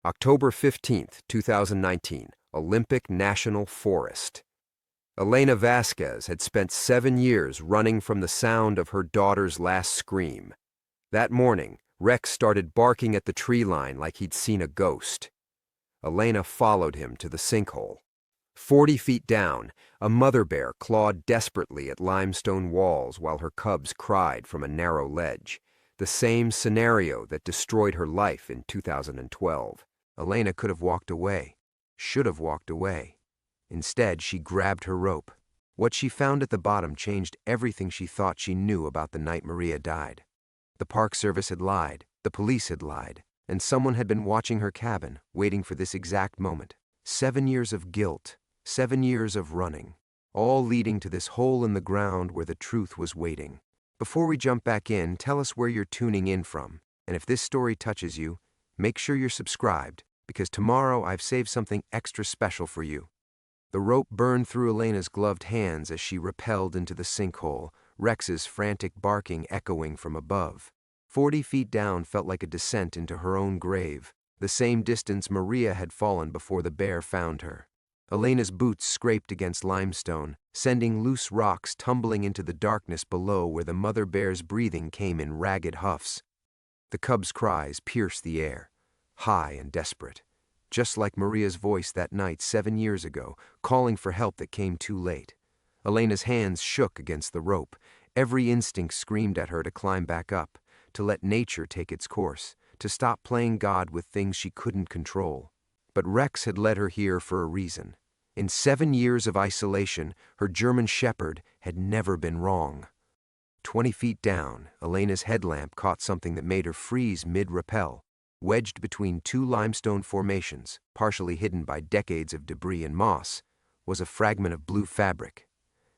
October 15th, 2019, Olympic National Forest. Elena Vasquez had spent 7 years running from the sound of her daughter's last scream. That morning, Rex started barking at the tree line like he'd seen a ghost. Elena followed him to the sinkhole. 40 feet down, a mother bear clawed desperately at limestone walls while her cubs cried from a narrow ledge, the same scenario that destroyed her life in 2012. Elena could have walked away, should have walked away. Instead, she grabbed her rope. What she found at the bottom changed everything she thought she knew about the night Maria died. The Park Service had lied, the police had lied, and someone had been watching her cabin, waiting for this exact moment. 7 years of guilt, 7 years of running, all leading to this hole in the ground where the truth was waiting. Before we jump back in, tell us where you're tuning in from, and if this story touches you, make sure you're subscribed, because tomorrow I've saved something extra special for you. The rope burned through Elena's gloved hands as she rappelled into the sinkhole, Rex's frantic barking echoing from above. 40 feet down felt like a descent into her own grave, the same distance Maria had fallen before the bear found her. Elena's boots scraped against limestone, sending loose rocks tumbling into the darkness below where the mother bear's breathing came in ragged huffs. The cub's cries pierced the air, high and desperate, just like Maria's voice that night 7 years ago, calling for help that came too late. Elena's hands shook against the rope. Every instinct screamed at her to climb back up, to let nature take its course, to stop playing God with things she couldn't control. But Rex had led her here for a reason. In 7 years of isolation, her German shepherd had never been wrong. 20 feet down, Elena's headlamp caught something that made her freeze mid-rappel. Wedged between two limestone formations, partially hidden by decades of debris and moss, was a fragment of blue fabric,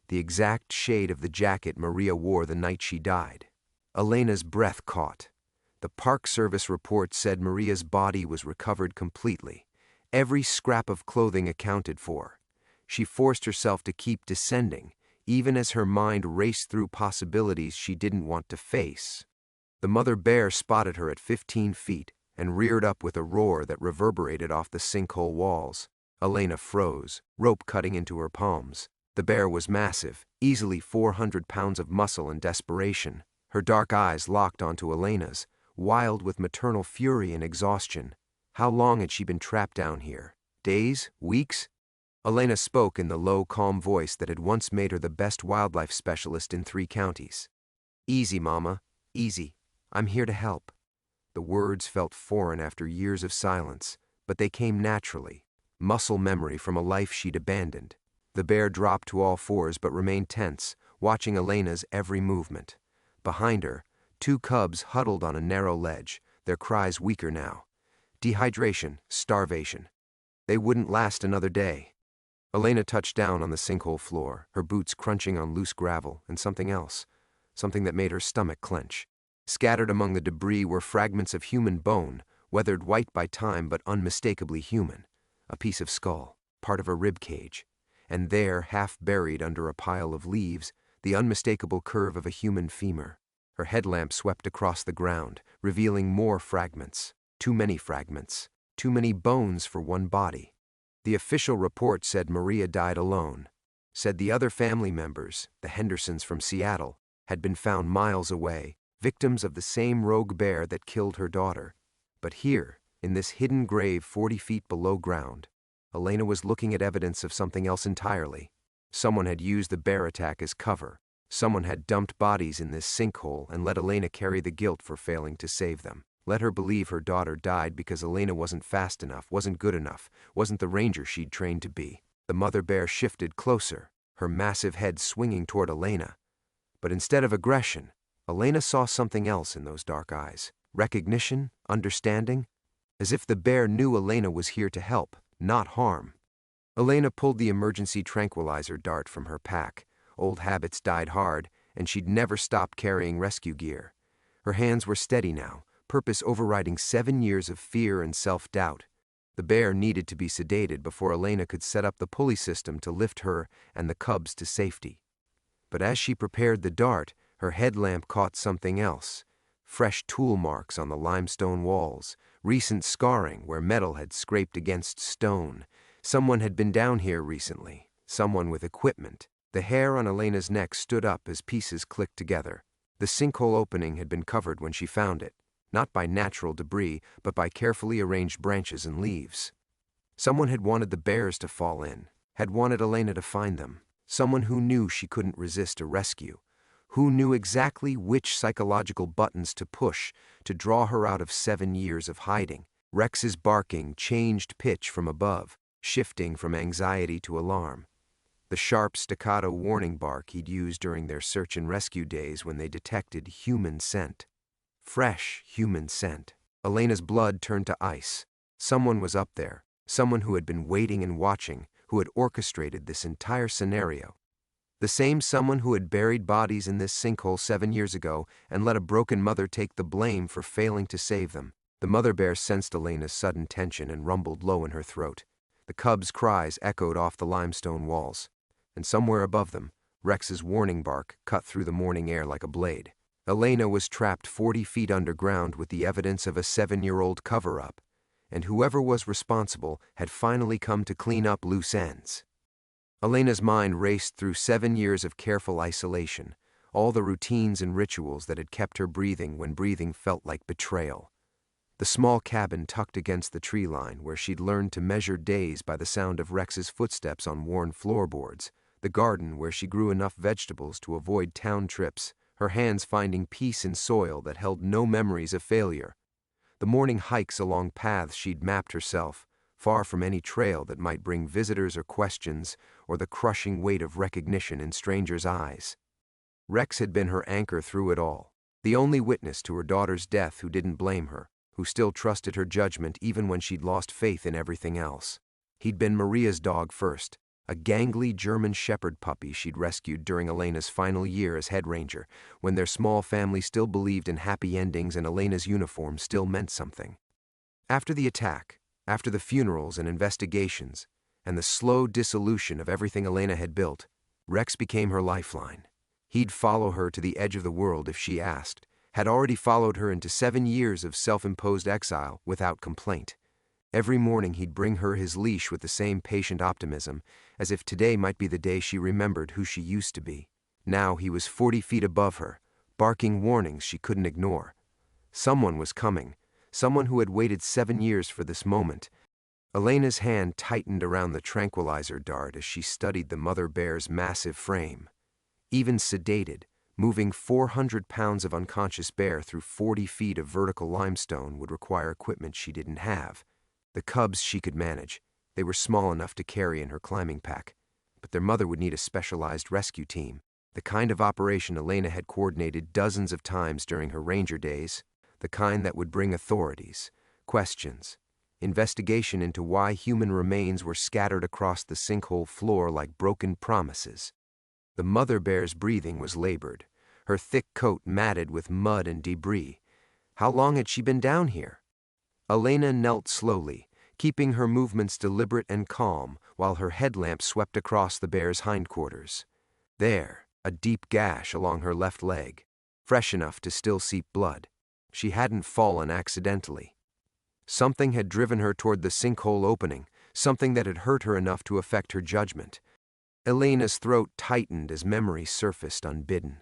the exact shade of the jacket Maria wore the night she died. Elena's breath caught. The Park Service report said Maria's body was recovered completely, every scrap of clothing accounted for. She forced herself to keep descending, even as her mind raced through possibilities she didn't want to face. The mother bear spotted her at 15 feet, and reared up with a roar that reverberated off the sinkhole walls. Elena froze, rope cutting into her palms. The bear was massive, easily 400 pounds of muscle and desperation. Her dark eyes locked onto Elena's, wild with maternal fury and exhaustion. How long had she been trapped down here? Days? Weeks? Elena spoke in the low, calm voice that had once made her the best wildlife specialist in 3 counties. "Easy, Mama. Easy. I'm here to help." The words felt foreign after years of silence, but they came naturally, muscle memory from a life she'd abandoned. The bear dropped to all fours but remained tense, watching Elena's every movement. Behind her, 2 cubs huddled on a narrow ledge, their cries weaker now. Dehydration, starvation. They wouldn't last another day. Elena touched down on the sinkhole floor, her boots crunching on loose gravel, and something else, something that made her stomach clench. Scattered among the debris were fragments of human bone, weathered white by time but unmistakably human. A piece of skull, part of a rib cage, and there, half buried under a pile of leaves, the unmistakable curve of a human femur. Her headlamp swept across the ground, revealing more fragments. Too many bones for one body. The official report said Maria died alone, said the other family members, the Hendersons from Seattle, had been found miles away, victims of the same rogue bear that killed her daughter. But here, in this hidden grave 40 feet below ground, Elena was looking at evidence of something else entirely. Someone had used the bear attack as cover. Someone had dumped bodies in this sinkhole and let Elena carry the guilt for failing to save them. Let her believe her daughter died because Elena wasn't fast enough, wasn't good enough, wasn't the ranger she'd trained to be. The mother bear shifted closer, her massive head swinging toward Elena. But instead of aggression, Elena saw something else in those dark eyes. Recognition, understanding, as if the bear knew Elena was here to help, not harm. Elena pulled the emergency tranquilizer dart from her pack. Old habits died hard, and she'd never stopped carrying rescue gear. Her hands were steady now, purpose overriding 7 years of fear and self-doubt. The bear needed to be sedated before Elena could set up the pulley system to lift her and the cubs to safety. But as she prepared the dart, her headlamp caught something else. fresh tool marks on the limestone walls, recent scarring where metal had scraped against stone. Someone had been down here recently, someone with equipment. The hair on Elena's neck stood up as pieces clicked together. The sinkhole opening had been covered when she found it, not by natural debris, but by carefully arranged branches and leaves. Someone had wanted the bears to fall in, had wanted Elena to find them. Someone who knew she couldn't resist a rescue, who knew exactly which psychological buttons to push to draw her out of 7 years of hiding. Rex's barking changed pitch from above, shifting from anxiety to alarm. The sharp staccato warning bark he'd used during their search and rescue days when they detected human scent. Fresh human scent. Elena's blood turned to ice. Someone was up there, someone who had been waiting and watching, who had orchestrated this entire scenario. The same someone who had buried bodies in this sinkhole 7 years ago and let a broken mother take the blame for failing to save them. The mother bear sensed Elena's sudden tension and rumbled low in her throat. The cub's cries echoed off the limestone walls. And somewhere above them, Rex's warning bark cut through the morning air like a blade. Elena was trapped 40 feet underground with the evidence of a 7-year-old cover-up, and whoever was responsible had finally come to clean up loose ends. Elena's mind raced through 7 years of careful isolation, all the routines and rituals that had kept her breathing when breathing felt like betrayal. The small cabin tucked against the tree line where she'd learned to measure days by the sound of Rex's footsteps on worn floorboards, the garden where she grew enough vegetables to avoid town trips, her hands finding peace in soil that held no memories of failure. The morning hikes along paths she'd mapped herself, far from any trail that might bring visitors or questions, or the crushing weight of recognition in strangers' eyes. Rex had been her anchor through it all, the only witness to her daughter's death who didn't blame her, who still trusted her judgment even when she'd lost faith in everything else. He'd been Maria's dog first, a gangly German shepherd puppy she'd rescued during Elena's final year as head ranger, when their small family still believed in happy endings and Elena's uniform still meant something. After the attack, after the funerals and investigations, and the slow dissolution of everything Elena had built, Rex became her lifeline. He'd follow her to the edge of the world if she asked, had already followed her into 7 years of self-imposed exile without complaint. Every morning he'd bring her his leash with the same patient optimism, as if today might be the day she remembered who she used to be. Now he was 40 feet above her, barking warnings she couldn't ignore. Someone was coming, someone who had waited 7 years for this moment. Elena's hand tightened around the tranquilizer dart as she studied the mother bear's massive frame. Even sedated, moving 400 pounds of unconscious bear through 40 feet of vertical limestone would require equipment she didn't have. The cubs she could manage. They were small enough to carry in her climbing pack. But their mother would need a specialized rescue team, the kind of operation Elena had coordinated dozens of times during her ranger days, the kind that would bring authorities, questions, investigation into why human remains were scattered across the sinkhole floor like broken promises. The mother bear's breathing was labored, her thick coat matted with mud and debris. How long had she been down here? Elena knelt slowly, keeping her movements deliberate and calm while her headlamp swept across the bear's hindquarters. There, a deep gash along her left leg, fresh enough to still seep blood. She hadn't fallen accidentally. Something had driven her toward the sinkhole opening, something that had hurt her enough to affect her judgment. Elena's throat tightened as memory surfaced unbidden.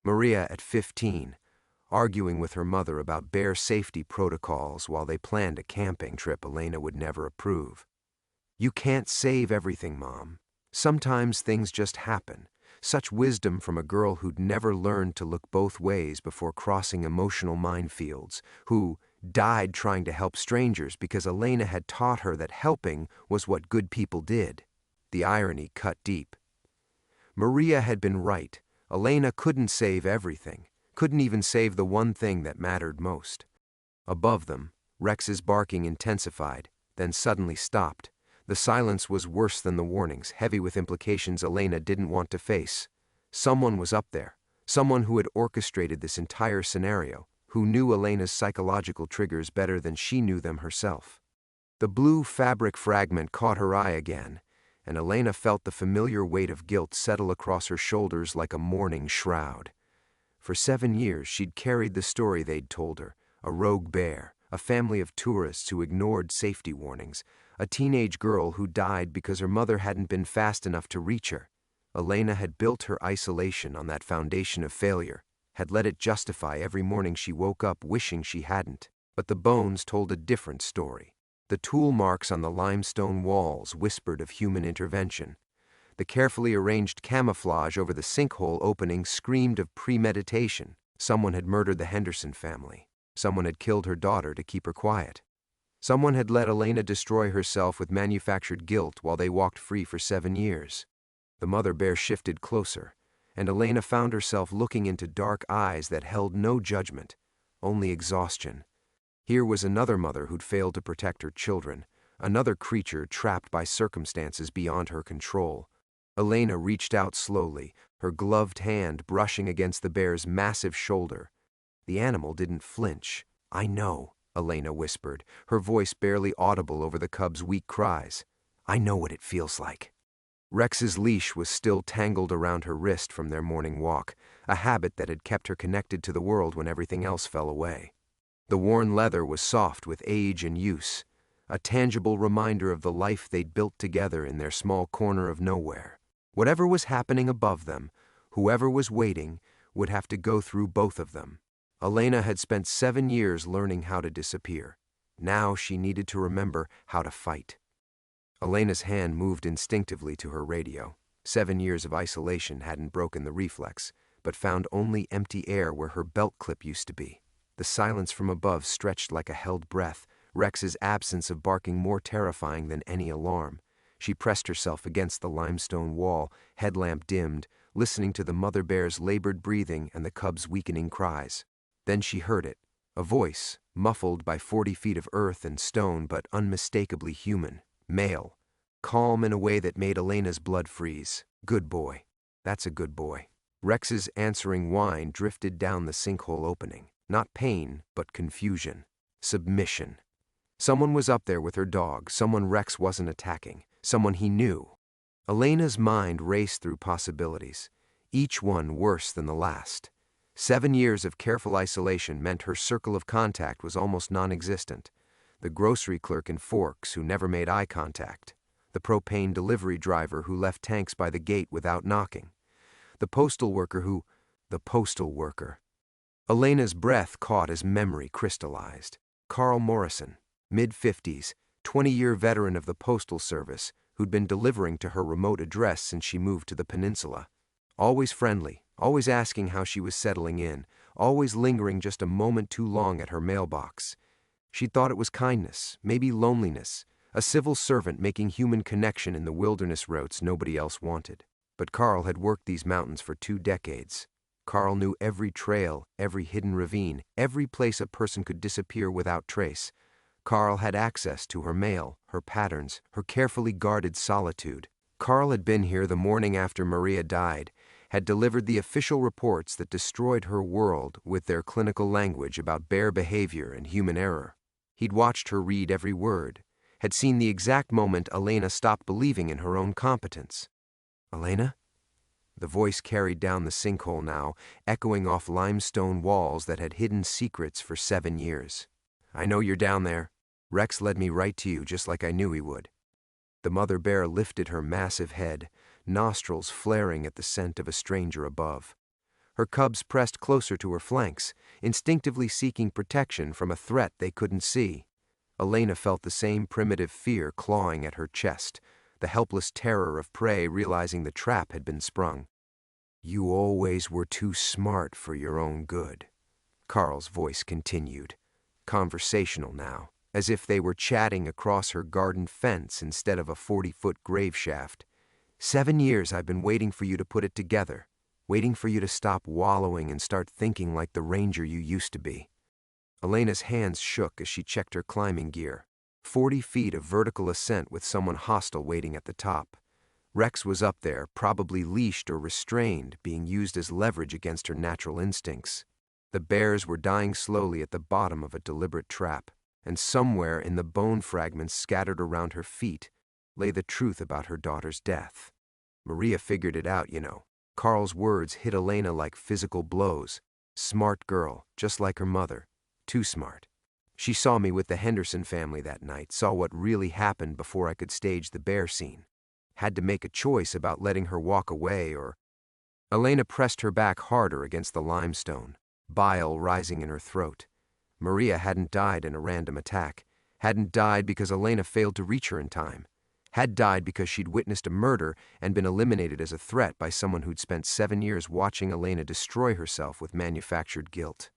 Maria at 15, arguing with her mother about bear safety protocols while they planned a camping trip Elena would never approve. "You can't save everything, Mom. Sometimes things just happen." Such wisdom from a girl who'd never learned to look both ways before crossing emotional minefields, who died trying to help strangers because Elena had taught her that helping was what good people did. The irony cut deep. Maria had been right. Elena couldn't save everything. Couldn't even save the one thing that mattered most. Above them, Rex's barking intensified, then suddenly stopped. The silence was worse than the warnings, heavy with implications Elena didn't want to face. Someone was up there, someone who had orchestrated this entire scenario, who knew Elena's psychological triggers better than she knew them herself. The blue fabric fragment caught her eye again, and Elena felt the familiar weight of guilt settle across her shoulders like a mourning shroud. For 7 years, she'd carried the story they'd told her: a rogue bear, a family of tourists who ignored safety warnings, a teenage girl who died because her mother hadn't been fast enough to reach her. Elena had built her isolation on that foundation of failure, had let it justify every morning she woke up wishing she hadn't. But the bones told a different story. The tool marks on the limestone walls whispered of human intervention. The carefully arranged camouflage over the sinkhole opening screamed of premeditation. Someone had murdered the Henderson family. Someone had killed her daughter to keep her quiet. Someone had let Elena destroy herself with manufactured guilt while they walked free for 7 years. The mother bear shifted closer, and Elena found herself looking into dark eyes that held no judgment, only exhaustion. Here was another mother who'd failed to protect her children, another creature trapped by circumstances beyond her control. Elena reached out slowly, her gloved hand brushing against the bear's massive shoulder. The animal didn't flinch. "I know," Elena whispered, her voice barely audible over the cub's weak cries. "I know what it feels like." Rex's leash was still tangled around her wrist from their morning walk, a habit that had kept her connected to the world when everything else fell away. The worn leather was soft with age and use, a tangible reminder of the life they'd built together in their small corner of nowhere. Whatever was happening above them, whoever was waiting, would have to go through both of them. Elena had spent 7 years learning how to disappear. Now she needed to remember how to fight. Elena's hand moved instinctively to her radio. 7 years of isolation hadn't broken the reflex, but found only empty air where her belt clip used to be. The silence from above stretched like a held breath, Rex's absence of barking more terrifying than any alarm. She pressed herself against the limestone wall, headlamp dimmed, listening to the mother bear's labored breathing and the cub's weakening cries. Then she heard it, a voice, muffled by 40 feet of earth and stone but unmistakably human, male, calm in a way that made Elena's blood freeze. "Good boy. That's a good boy." Rex's answering whine drifted down the sinkhole opening. Not pain, but confusion. Submission. Someone was up there with her dog, someone Rex wasn't attacking, someone he knew. Elena's mind raced through possibilities, each one worse than the last. 7 years of careful isolation meant her circle of contact was almost non-existent. The grocery clerk in Forks who never made eye contact. The propane delivery driver who left tanks by the gate without knocking. The postal worker who... The postal worker. Elena's breath caught as memory crystallized. Carl Morrison, mid-50s, 20-year veteran of the Postal Service, who'd been delivering to her remote address since she moved to the peninsula. Always friendly, always asking how she was settling in, always lingering just a moment too long at her mailbox. She'd thought it was kindness, maybe loneliness, a civil servant making human connection in the wilderness routes nobody else wanted. But Carl had worked these mountains for 2 decades. Carl knew every trail, every hidden ravine, every place a person could disappear without trace. Carl had access to her mail, her patterns, her carefully guarded solitude. Carl had been here the morning after Maria died, had delivered the official reports that destroyed her world with their clinical language about bear behavior and human error. He'd watched her read every word, had seen the exact moment Elena stopped believing in her own competence. "Elena?" The voice carried down the sinkhole now, echoing off limestone walls that had hidden secrets for 7 years. "I know you're down there. Rex led me right to you, just like I knew he would." The mother bear lifted her massive head, nostrils flaring at the scent of a stranger above. Her cubs pressed closer to her flanks, instinctively seeking protection from a threat they couldn't see. Elena felt the same primitive fear clawing at her chest, the helpless terror of prey realizing the trap had been sprung. "You always were too smart for your own good," Carl's voice continued, conversational now, as if they were chatting across her garden fence instead of a 40-foot grave shaft. 7 years I've been waiting for you to put it together, waiting for you to stop wallowing and start thinking like the ranger you used to be." Elena's hands shook as she checked her climbing gear. 40 feet of vertical ascent with someone hostile waiting at the top. Rex was up there, probably leashed or restrained, being used as leverage against her natural instincts. The bears were dying slowly at the bottom of a deliberate trap, and somewhere in the bone fragments scattered around her feet lay the truth about her daughter's death. Maria figured it out, you know. Carl's words hit Elena like physical blows. Smart girl, just like her mother. Too smart. She saw me with the Henderson family that night, saw what really happened before I could stage the bear scene. Had to make a choice about letting her walk away or... Elena pressed her back harder against the limestone, bile rising in her throat. Maria hadn't died in a random attack, hadn't died because Elena failed to reach her in time, had died because she'd witnessed a murder and been eliminated as a threat by someone who'd spent 7 years watching Elena destroy herself with manufactured guilt.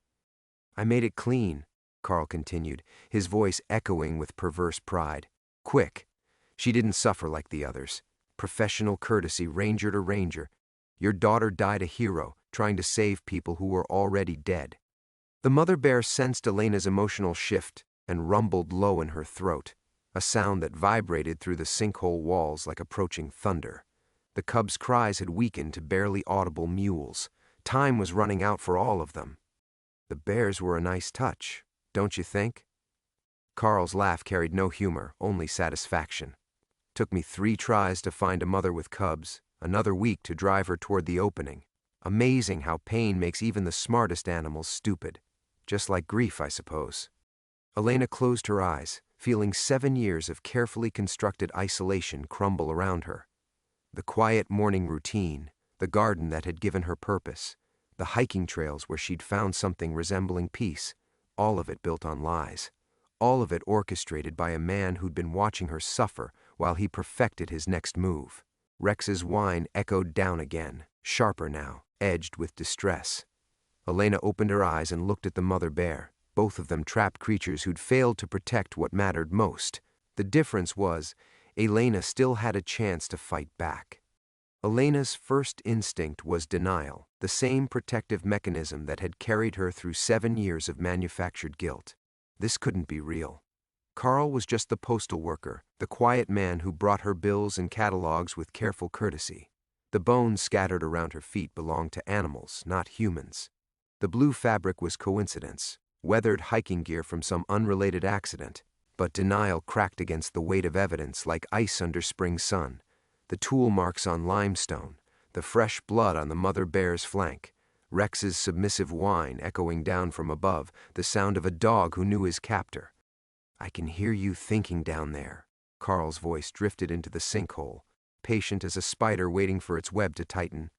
I made it clean, Carl continued, his voice echoing with perverse pride. Quick. She didn't suffer like the others. Professional courtesy, ranger to ranger. Your daughter died a hero, trying to save people who were already dead. The mother bear sensed Elena's emotional shift and rumbled low in her throat, a sound that vibrated through the sinkhole walls like approaching thunder. The cubs' cries had weakened to barely audible mewls. Time was running out for all of them. The bears were a nice touch, don't you think? Carl's laugh carried no humor, only satisfaction. Took me 3 tries to find a mother with cubs, another week to drive her toward the opening. Amazing how pain makes even the smartest animals stupid. Just like grief, I suppose. Elena closed her eyes, feeling 7 years of carefully constructed isolation crumble around her. The quiet morning routine, the garden that had given her purpose, the hiking trails where she'd found something resembling peace, all of it built on lies. All of it orchestrated by a man who'd been watching her suffer while he perfected his next move. Rex's whine echoed down again, sharper now, edged with distress. Elena opened her eyes and looked at the mother bear, both of them trapped creatures who'd failed to protect what mattered most. The difference was, Elena still had a chance to fight back. Elena's first instinct was denial, the same protective mechanism that had carried her through 7 years of manufactured guilt. This couldn't be real. Carl was just the postal worker, the quiet man who brought her bills and catalogs with careful courtesy. The bones scattered around her feet belonged to animals, not humans. The blue fabric was coincidence, weathered hiking gear from some unrelated accident, but denial cracked against the weight of evidence like ice under spring sun. The tool marks on limestone, the fresh blood on the mother bear's flank, Rex's submissive whine echoing down from above, the sound of a dog who knew his captor. I can hear you thinking down there. Carl's voice drifted into the sinkhole, patient as a spider waiting for its web to tighten.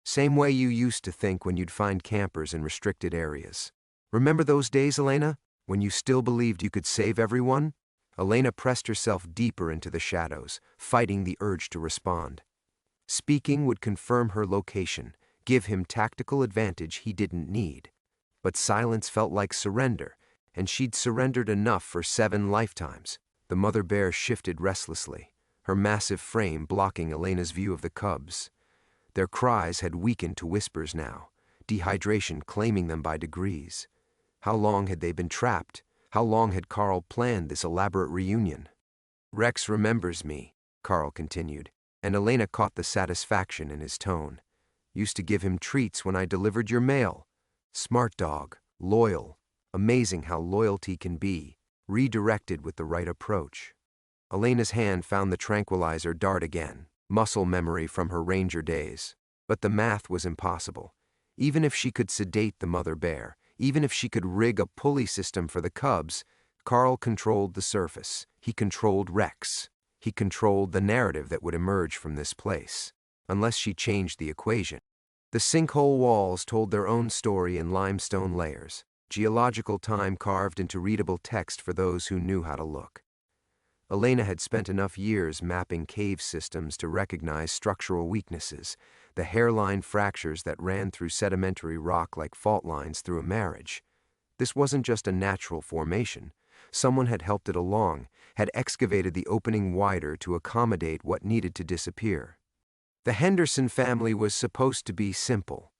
Same way you used to think when you'd find campers in restricted areas. Remember those days, Elena, when you still believed you could save everyone? Elena pressed herself deeper into the shadows, fighting the urge to respond. Speaking would confirm her location, give him tactical advantage he didn't need. But silence felt like surrender, and she'd surrendered enough for 7 lifetimes. The mother bear shifted restlessly, her massive frame blocking Elena's view of the cubs. Their cries had weakened to whispers now, dehydration claiming them by degrees. How long had they been trapped? How long had Carl planned this elaborate reunion? Rex remembers me, Carl continued, and Elena caught the satisfaction in his tone. Used to give him treats when I delivered your mail. Smart dog, loyal. Amazing how loyalty can be, redirected with the right approach. Elena's hand found the tranquilizer dart again, muscle memory from her ranger days. But the math was impossible. Even if she could sedate the mother bear, even if she could rig a pulley system for the cubs, Carl controlled the surface. He controlled Rex. He controlled the narrative that would emerge from this place, unless she changed the equation. The sinkhole walls told their own story in limestone layers, geological time carved into readable text for those who knew how to look. Elena had spent enough years mapping cave systems to recognize structural weaknesses, the hairline fractures that ran through sedimentary rock like fault lines through a marriage. This wasn't just a natural formation. Someone had helped it along, had excavated the opening wider to accommodate what needed to disappear. The Henderson family was supposed to be simple.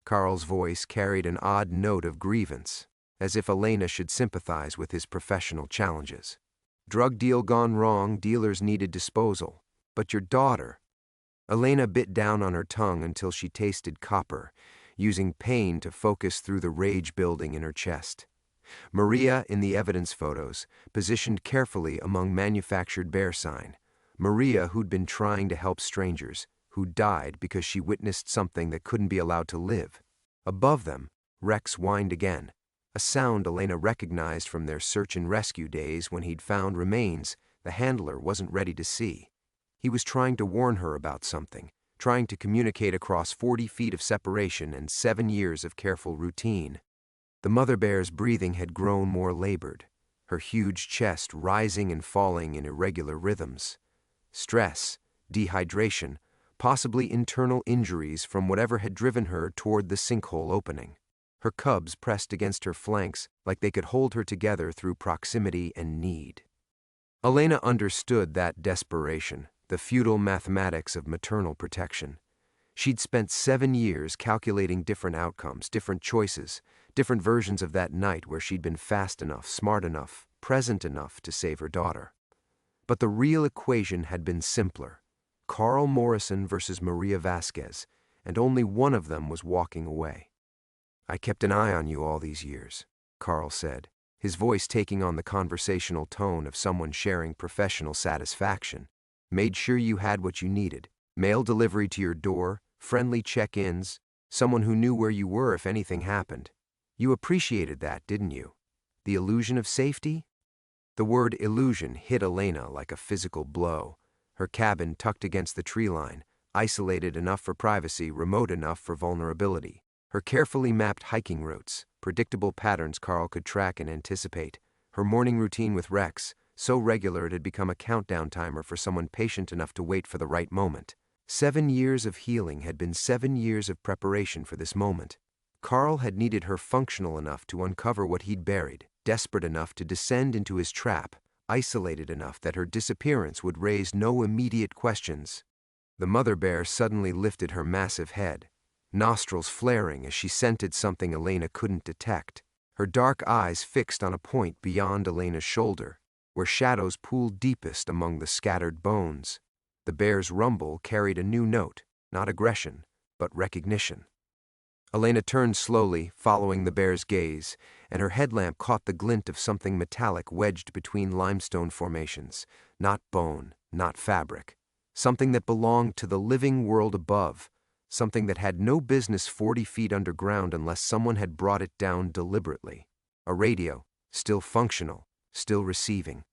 Carl's voice carried an odd note of grievance, as if Elena should sympathize with his professional challenges. Drug deal gone wrong, dealers needed disposal. But your daughter... Elena bit down on her tongue until she tasted copper, using pain to focus through the rage building in her chest. Maria, in the evidence photos, positioned carefully among manufactured bear sign. Maria, who'd been trying to help strangers, who died because she witnessed something that couldn't be allowed to live. Above them, Rex whined again, a sound Elena recognized from their search and rescue days when he'd found remains the handler wasn't ready to see. He was trying to warn her about something, trying to communicate across 40 feet of separation and 7 years of careful routine. The mother bear's breathing had grown more labored, her huge chest rising and falling in irregular rhythms. Stress, dehydration, possibly internal injuries from whatever had driven her toward the sinkhole opening. Her cubs pressed against her flanks like they could hold her together through proximity and need. Elena understood that desperation, the futile mathematics of maternal protection. She'd spent 7 years calculating different outcomes, different choices, different versions of that night where she'd been fast enough, smart enough, present enough to save her daughter. But the real equation had been simpler. Carl Morrison versus Maria Vasquez, and only one of them was walking away. "I kept an eye on you all these years," Carl said, his voice taking on the conversational tone of someone sharing professional satisfaction. "Made sure you had what you needed. Mail delivery to your door, friendly check-ins, someone who knew where you were if anything happened. You appreciated that, didn't you? The illusion of safety?" The word illusion hit Elena like a physical blow. Her cabin tucked against the tree line, isolated enough for privacy, remote enough for vulnerability. Her carefully mapped hiking routes, predictable patterns Carl could track and anticipate. Her morning routine with Rex, so regular it had become a countdown timer for someone patient enough to wait for the right moment. 7 years of healing had been 7 years of preparation for this moment. Carl had needed her functional enough to uncover what he'd buried, desperate enough to descend into his trap, isolated enough that her disappearance would raise no immediate questions. The mother bear suddenly lifted her massive head, nostrils flaring as she scented something Elena couldn't detect, her dark eyes fixed on a point beyond Elena's shoulder, where shadows pooled deepest among the scattered bones. The bear's rumble carried a new note, not aggression, but recognition. Elena turned slowly, following the bear's gaze, and her headlamp caught the glint of something metallic wedged between limestone formations, not bone, not fabric, something that belonged to the living world above, something that had no business 40 feet underground unless someone had brought it down deliberately. A radio, still functional, still receiving.